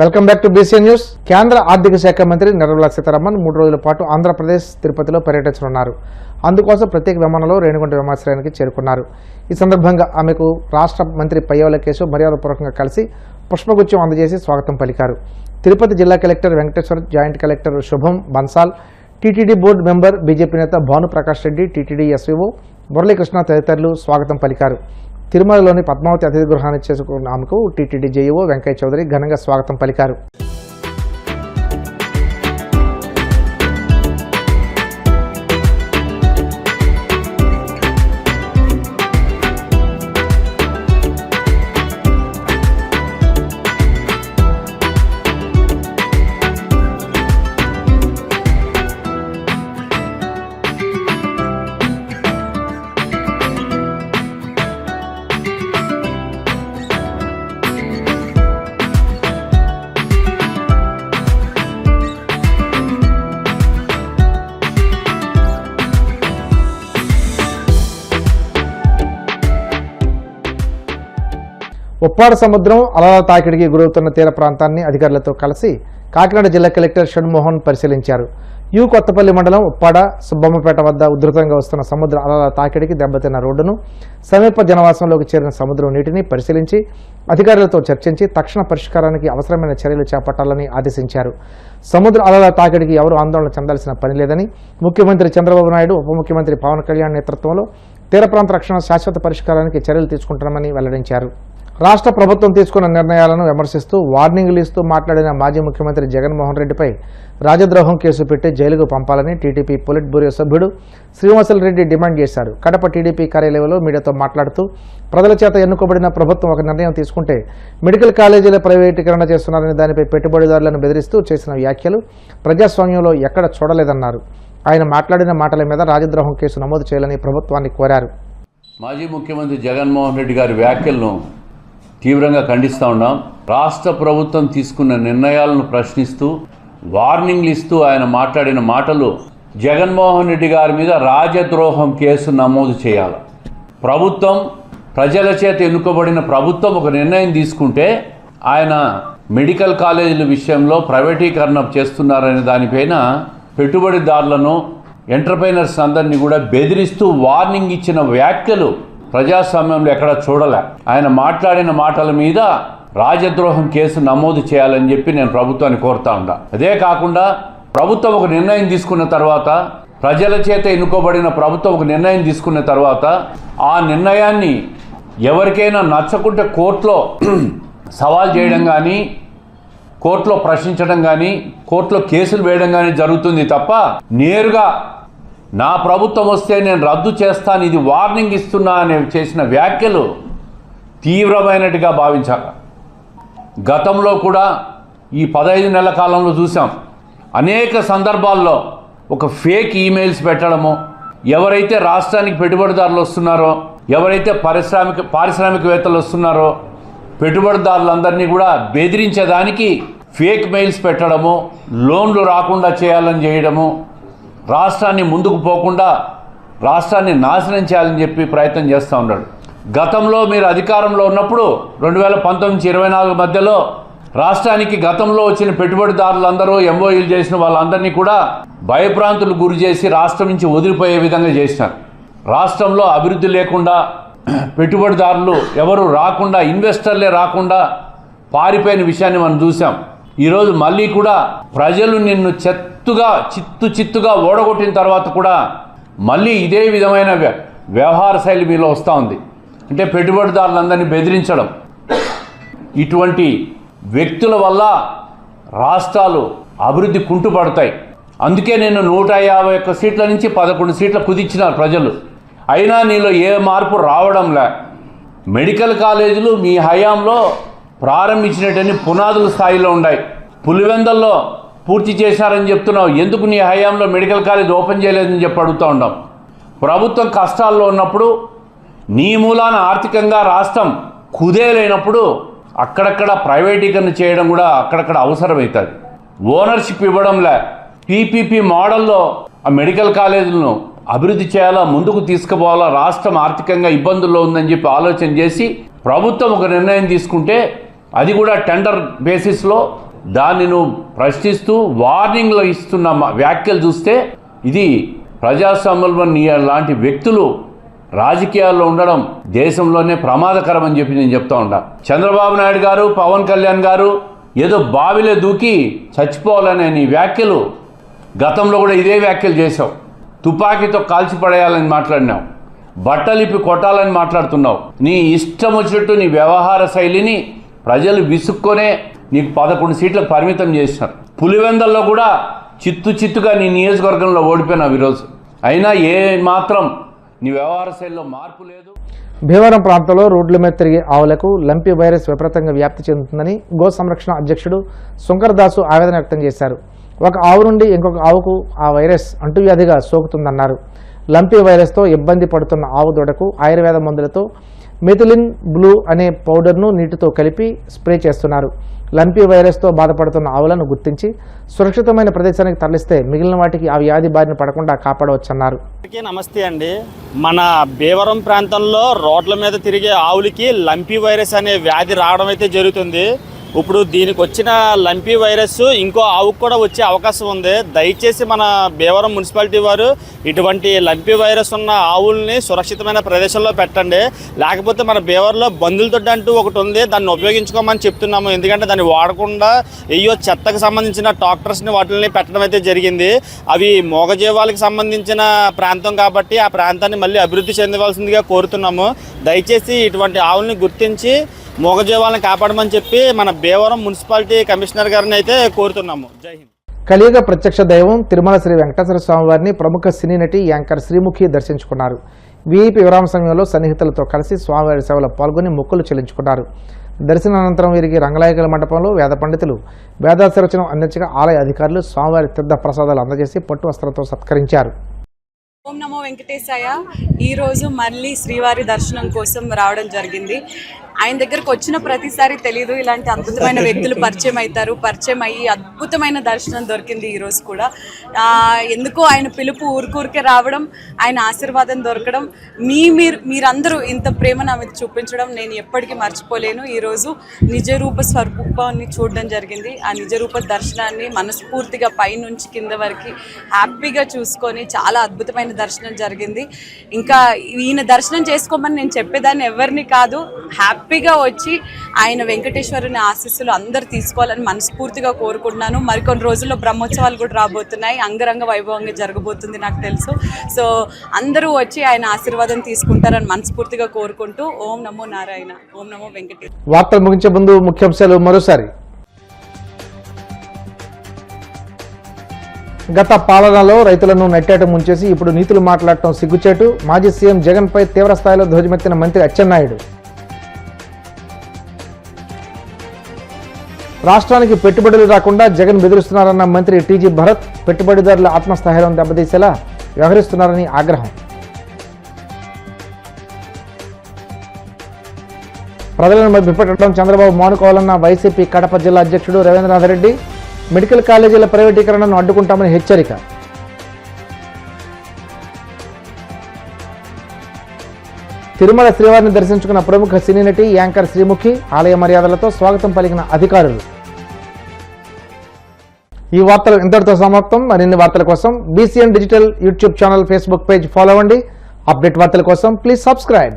Welcome back to BCN news. కేంద్ర ఆర్థిక శాఖ మంత్రి నిర్మలా సీతారామన్ 3 రోజుల పాటు ఆంధ్రప్రదేశ్ తిరుపతిలో పర్యటించనున్నారు. అందుకోసం ప్రత్యేక విమానంలో రేణిగుంట విమానాశ్రయానికి చేరుకున్నారు. ఈ సందర్భంగా ఆమెకు రాష్ట్ర మంత్రి పయ్యావుల కేశవ్ మర్యాదపూర్వకంగా కలిసి పుష్పగుచ్చం అందజేసి స్వాగతం పలికారు. తిరుపతి జిల్లా కలెక్టర్ వెంకటేశ్వర్, జాయింట్ కలెక్టర్ శుభం Bansal, TTD board member BJP నేత భానుప్రకాష్ రెడ్డి, టీటీడీ ఎస్వీఓ మురళీకృష్ణ తదితరులు స్వాగతం పలికారు. తిరుమలలోని పద్మావతి అతిథి గృహాన్ని చేసుకున్న ఆమెకు టీటీడీ జేఈఓ వెంకయ్య చౌదరి ఘనంగా స్వాగతం పలికారు. ఉప్పాడ సముద్రం అలల తాకిడికి గురవుతున్న తీర ప్రాంతాన్ని అధికారులతో కలిసి కాకినాడ జిల్లా కలెక్టర్ షణ్మోహన్ పరిశీలించారు. కొత్తపల్లి మండలం ఉప్పాడ సుబ్బమ్మపేట వద్ద ఉధృతంగా వస్తున్న సముద్ర అలల తాకిడికి దెబ్బతిన్న రోడ్డును, సమీప జనవాసంలోకి చేరిన సముద్రం నీటిని పరిశీలించి అధికారులతో చర్చించి తక్షణ పరిష్కారానికి అవసరమైన చర్యలు చేపట్టాలని ఆదేశించారు. సముద్ర అలల తాకిడికి ఎవరూ ఆందోళన చెందాల్సిన పని లేదని ముఖ్యమంత్రి చంద్రబాబు నాయుడు, ఉప ముఖ్యమంత్రి పవన్ కళ్యాణ్ నేతృత్వంలో తీర ప్రాంత రక్షణ శాశ్వత పరిష్కారానికి చర్యలు తీసుకుంటున్నామని వెల్లడించారు. రాష్ట్ర ప్రభుత్వం తీసుకున్న నిర్ణయాలను విమర్శిస్తూ వార్నింగ్లు ఇస్తూ మాట్లాడిన మాజీ ముఖ్యమంత్రి జగన్మోహన్ రెడ్డిపై రాజద్రోహం కేసు పెట్టి జైలుకు పంపాలని టీడీపీ పొలిట్ బ్యూరో సభ్యుడు శ్రీనివాసరెడ్డి డిమాండ్ చేశారు. కడప టీడీపీ కార్యాలయంలో మీడియాతో మాట్లాడుతూ ప్రజల చేత ఎన్నుకోబడిన ప్రభుత్వం ఒక నిర్ణయం తీసుకుంటే మెడికల్ కాలేజీల ప్రైవేటీకరణ చేస్తున్నారని దానిపై పెట్టుబడిదారులను బెదిరిస్తూ చేసిన వ్యాఖ్యలు ప్రజాస్వామ్యంలో ఎక్కడ చూడలేదన్నారు. ఆయన మాట్లాడిన మాటల మీద రాజద్రోహం కేసు నమోదు చేయాలని ప్రభుత్వాన్ని కోరారు. మాజీ ముఖ్యమంత్రి జగన్మోహన్ రెడ్డి గారి వ్యాఖ్యలను తీవ్రంగా ఖండిస్తూ ఉన్నాం. రాష్ట్ర ప్రభుత్వం తీసుకున్న నిర్ణయాలను ప్రశ్నిస్తూ వార్నింగ్లు ఇస్తూ ఆయన మాట్లాడిన మాటలు జగన్మోహన్ రెడ్డి గారి మీద రాజద్రోహం కేసు నమోదు చేయాలి. ప్రభుత్వం, ప్రజల చేత ఎన్నుకోబడిన ప్రభుత్వం ఒక నిర్ణయం తీసుకుంటే ఆయన మెడికల్ కాలేజీల విషయంలో ప్రైవేటీకరణ చేస్తున్నారనే దానిపైన పెట్టుబడిదారులను, ఎంటర్ప్రైనర్స్ అందరినీ కూడా బెదిరిస్తూ వార్నింగ్ ఇచ్చిన వ్యాఖ్యలు ప్రజాస్వామ్యంలో ఎక్కడ చూడలే. ఆయన మాట్లాడిన మాటల మీద రాజద్రోహం కేసు నమోదు చేయాలని చెప్పి నేను ప్రభుత్వాన్ని కోరుతా ఉన్నా. అదే కాకుండా ప్రభుత్వం ఒక నిర్ణయం తీసుకున్న తర్వాత, ప్రజల చేత ఎన్నుకోబడిన ప్రభుత్వం ఒక నిర్ణయం తీసుకున్న తర్వాత ఆ నిర్ణయాన్ని ఎవరికైనా నచ్చకుంటే కోర్టులో సవాల్ చేయడం కానీ, కోర్టులో ప్రశ్నించడం కానీ, కోర్టులో కేసులు వేయడం కానీ జరుగుతుంది తప్ప నేరుగా నా ప్రభుత్వం వస్తే నేను రద్దు చేస్తాను, ఇది వార్నింగ్ ఇస్తున్నా అని చేసిన వ్యాఖ్యలు తీవ్రమైనట్టుగా భావించాలి. గతంలో కూడా ఈ 15 నెలల కాలంలో చూసాం. అనేక సందర్భాల్లో ఒక ఫేక్ ఈమెయిల్స్ పెట్టడము, ఎవరైతే రాష్ట్రానికి పెట్టుబడిదారులు వస్తున్నారో, ఎవరైతే పారిశ్రామికవేత్తలు వస్తున్నారో పెట్టుబడిదారులందరినీ కూడా బెదిరించేదానికి ఫేక్ మెయిల్స్ పెట్టడము, లోన్లు రాకుండా చేయాలని చేయడము, రాష్ట్రాన్ని ముందుకు పోకుండా రాష్ట్రాన్ని నాశనం చేయాలని చెప్పి ప్రయత్నం చేస్తూ ఉన్నాడు. గతంలో మీరు అధికారంలో ఉన్నప్పుడు 2019-24 మధ్యలో రాష్ట్రానికి గతంలో వచ్చిన పెట్టుబడిదారులందరూ ఎంఓయూలు చేసిన వాళ్ళందరినీ కూడా భయభ్రాంతులు గురి చేసి రాష్ట్రం నుంచి వదిలిపోయే విధంగా చేసినారు. రాష్ట్రంలో అభివృద్ధి లేకుండా, పెట్టుబడిదారులు ఎవరు రాకుండా, ఇన్వెస్టర్లే రాకుండా పారిపోయిన విషయాన్ని మనం చూసాం. ఈరోజు మళ్ళీ కూడా ప్రజలు నిన్ను చిత్తుగా ఓడగొట్టిన తర్వాత కూడా మళ్ళీ ఇదే విధమైన వ్యవహార శైలి మీలో వస్తూ ఉంది. అంటే పెట్టుబడిదారులందరినీ బెదిరించడం. ఇటువంటి వ్యక్తుల వల్ల రాష్ట్రాలు అభివృద్ధి కుంటుపడతాయి. అందుకే నేను 151 సీట్ల నుంచి 11 సీట్ల కుదించినారు ప్రజలు. అయినా నీలో ఏ మార్పు రావడంలే. మెడికల్ కాలేజీలు మీ హయాంలో ప్రారంభించినటువంటి పునాదుల స్థాయిలో ఉన్నాయి. పులివెందల్లో పూర్తి చేశారని చెప్తున్నావు. ఎందుకు నీ హయాంలో మెడికల్ కాలేజ్ ఓపెన్ చేయలేదని చెప్పి అడుగుతూ ఉంటాం. ప్రభుత్వం కష్టాల్లో ఉన్నప్పుడు, నీ మూలాన ఆర్థికంగా రాష్ట్రం కుదేలైనప్పుడు అక్కడక్కడ ప్రైవేటీకరణ చేయడం కూడా అక్కడక్కడ అవసరమవుతుంది. ఓనర్షిప్ ఇవ్వడంలే. పీపీపీ మోడల్లో ఆ మెడికల్ కాలేజీలను అభివృద్ధి చేయాలా, ముందుకు తీసుకుపోవాలా, రాష్ట్రం ఆర్థికంగా ఇబ్బందుల్లో ఉందని చెప్పి ఆలోచన చేసి ప్రభుత్వం ఒక నిర్ణయం తీసుకుంటే అది కూడా టెండర్ బేసిస్లో దాన్ని నువ్వు ప్రశ్నిస్తూ వార్నింగ్లో ఇస్తున్న వ్యాఖ్యలు చూస్తే ఇది ప్రజాస్వామ్యంలో నీ లాంటి వ్యక్తులు రాజకీయాల్లో ఉండడం దేశంలోనే ప్రమాదకరం అని చెప్పి నేను చెప్తా ఉంటా. చంద్రబాబు నాయుడు గారు, పవన్ కళ్యాణ్ గారు ఏదో బావిలో దూకి చచ్చిపోవాలనే నీ వ్యాఖ్యలు, గతంలో కూడా ఇదే వ్యాఖ్యలు చేశావు. తుపాకీతో కాల్చిపడేయాలని మాట్లాడినావు, బట్టలిప్పి కొట్టాలని మాట్లాడుతున్నావు. నీ ఇష్టం వచ్చినట్టు నీ వ్యవహార శైలిని ప్రజలు విసుక్కొనే నీకు 11 సీట్లకు పరిమితం చేసినారు. పులివెందల్లో కూడా చిత్తుగా నీ నియోజకవర్గంలో ఓడిపోయినావు ఈరోజు. అయినా ఏ మాత్రం నీ వ్యవహార శైలిలో మార్పు లేదు. భీమవరం ప్రాంతంలో రోడ్ల మీద తిరిగే ఆవులకు లంపీ వైరస్ విపరీతంగా వ్యాప్తి చెందుతుందని గో సంరక్షణ అధ్యక్షుడు శంకర్దాసు ఆవేదన వ్యక్తం చేశారు. ఒక ఆవు నుండి ఇంకొక ఆవుకు ఆ వైరస్ అంటువ్యాధిగా సోకుతుందన్నారు. లంపీ వైరస్తో ఇబ్బంది పడుతున్న ఆవు దూడకు ఆయుర్వేద మందులతో మెథిలిన్ బ్లూ అనే పౌడర్ను నీటితో కలిపి స్ప్రే చేస్తున్నారు. లంపీ వైరస్తో బాధపడుతున్న ఆవులను గుర్తించి సురక్షితమైన ప్రదేశానికి తరలిస్తే మిగిలిన వాటికి ఆ వ్యాధి బారిన పడకుండా కాపాడవచ్చన్నారు. నమస్తే అండి. మన భీమవరం ప్రాంతంలో రోడ్ల మీద తిరిగే ఆవులకి లంపీ వైరస్ అనే వ్యాధి రావడం అయితే జరుగుతుంది. ఇప్పుడు దీనికి వచ్చిన లంపీ వైరస్ ఇంకో ఆవుకు కూడా వచ్చే అవకాశం ఉంది. దయచేసి మన భీమవరం మున్సిపాలిటీ వారు ఇటువంటి లంపీ వైరస్ ఉన్న ఆవుల్ని సురక్షితమైన ప్రదేశంలో పెట్టండి. లేకపోతే మన భీమవరంలో బందుల దొడ్డి అంటూ ఒకటి ఉంది, దాన్ని ఉపయోగించుకోమని చెప్తున్నాము. ఎందుకంటే దాన్ని వాడకుండా చెత్తకు సంబంధించిన డాక్టర్స్ని వాటిని పెట్టడం అయితే జరిగింది. అవి మూగజీవాలకు సంబంధించిన ప్రాంతం కాబట్టి ఆ ప్రాంతాన్ని మళ్ళీ అభివృద్ధి చెందవలసిందిగా కోరుతున్నాము. దయచేసి ఇటువంటి ఆవుల్ని గుర్తించి మూగజీవాలను కాపాడమని చెప్పి మన భీమవరం మున్సిపాలిటీ కమిషనర్ గారిని అయితే కోరుతున్నాము. జై హింద్. కలియుగ ప్రత్యక్ష దైవం తిరుమల శ్రీ వెంకటేశ్వర స్వామి వారిని ప్రముఖ సినీ నటి యాంకర్ శ్రీముఖి దర్శించుకున్నారు. వీఐపీ విరామ సమయంలో సన్నిహితులతో కలిసి స్వామివారి సేవలో పాల్గొని మొక్కులు చెల్లించుకున్నారు. దర్శనానంతరం వీరికి రంగనాయకుల మండపంలో వేద పండితులు వేదాశీర్వచనం అందించగా ఆలయ అధికారులు స్వామివారి తీర్థ ప్రసాదాలు అందజేసి పట్టు వస్త్రంతో సత్కరించారు. ఓం నమో వెంకటేశాయ. ఈరోజు మళ్ళీ శ్రీవారి దర్శనం కోసం రావడం జరిగింది. ఆయన దగ్గరకు వచ్చిన ప్రతిసారి తెలీదు ఇలాంటి అద్భుతమైన వ్యక్తులు పరిచయం అవుతారు. పరిచయం అయ్యి అద్భుతమైన దర్శనం దొరికింది ఈరోజు కూడా. ఎందుకో ఆయన పిలుపు ఊరికే రావడం, ఆయన ఆశీర్వాదం దొరకడం, మీరందరూ ఇంత ప్రేమ నా మీద చూపించడం నేను ఎప్పటికీ మర్చిపోలేను. ఈరోజు నిజరూప స్వరూపాన్ని చూడడం జరిగింది. ఆ నిజరూప దర్శనాన్ని మనస్ఫూర్తిగా పైనుంచి కింద వరకు హ్యాపీగా చూసుకొని చాలా అద్భుతమైన దర్శనం జరిగింది. ఇంకా ఈయన దర్శనం చేసుకోమని నేను చెప్పేదాన్ని ఎవరిని కాదు, హ్యాపీగా వచ్చి ఆయన వెంకటేశ్వరుని ఆశీస్సులు అందరు తీసుకోవాలని మనస్ఫూర్తిగా కోరుకుంటున్నాను. మరికొన్ని రోజుల్లో బ్రహ్మోత్సవాలు కూడా రాబోతున్నాయి. అంగరంగ వైభవంగా జరగబోతుంది నాకు తెలుసు. సో అందరూ వచ్చి ఆయన ఆశీర్వాదం తీసుకుంటారని మనస్ఫూర్తిగా కోరుకుంటూ ఓం నమో నారాయణ, ఓం నమో వెంకటేశ్వర. వార్తలు ముగించే ముందు ముఖ్యాంశాలు మరోసారి. గత పాలనలో రైతులను నెట్టాట ముంచేసి ఇప్పుడు నీతులు మాట్లాడటం సిగ్గుచేటు. మాజీ సీఎం జగన్పై తీవ్ర స్థాయిలో ధ్వజమెత్తిన మంత్రి అచ్చెన్నాయుడు. రాష్ట్రానికి పెట్టుబడులు రాకుండా జగన్ బెదిరిస్తున్నారన్న మంత్రి టీజీ భరత్. పెట్టుబడిదారుల ఆత్మస్థైర్యం దెబ్బతీసేలా వ్యవహరిస్తున్నారని ఆగ్రహం. ప్రజలను మభ్యపెట్టడం చంద్రబాబు మానుకోవాలన్న వైసీపీ కడప జిల్లా అధ్యక్షుడు రవీంద్రనాథ్ రెడ్డి. మెడికల్ కాలేజీల ప్రైవేటీకరణను అడ్డుకుంటామని హెచ్చరిక. తిరుమల శ్రీవారిని దర్శించుకున్న ప్రముఖ సినీ నటి యాంకర్ శ్రీముఖి ఆలయ మర్యాదలతో స్వాగతం పలికిన అధికారులు. ఈ వార్తలు ఇంతటితో సమాప్తం. మరిన్ని వార్తల కోసం BCN digital YouTube channel, Facebook page follow అవ్వండి. అప్డేట్ వార్తల కోసం ప్లీజ్ సబ్స్క్రైబ్.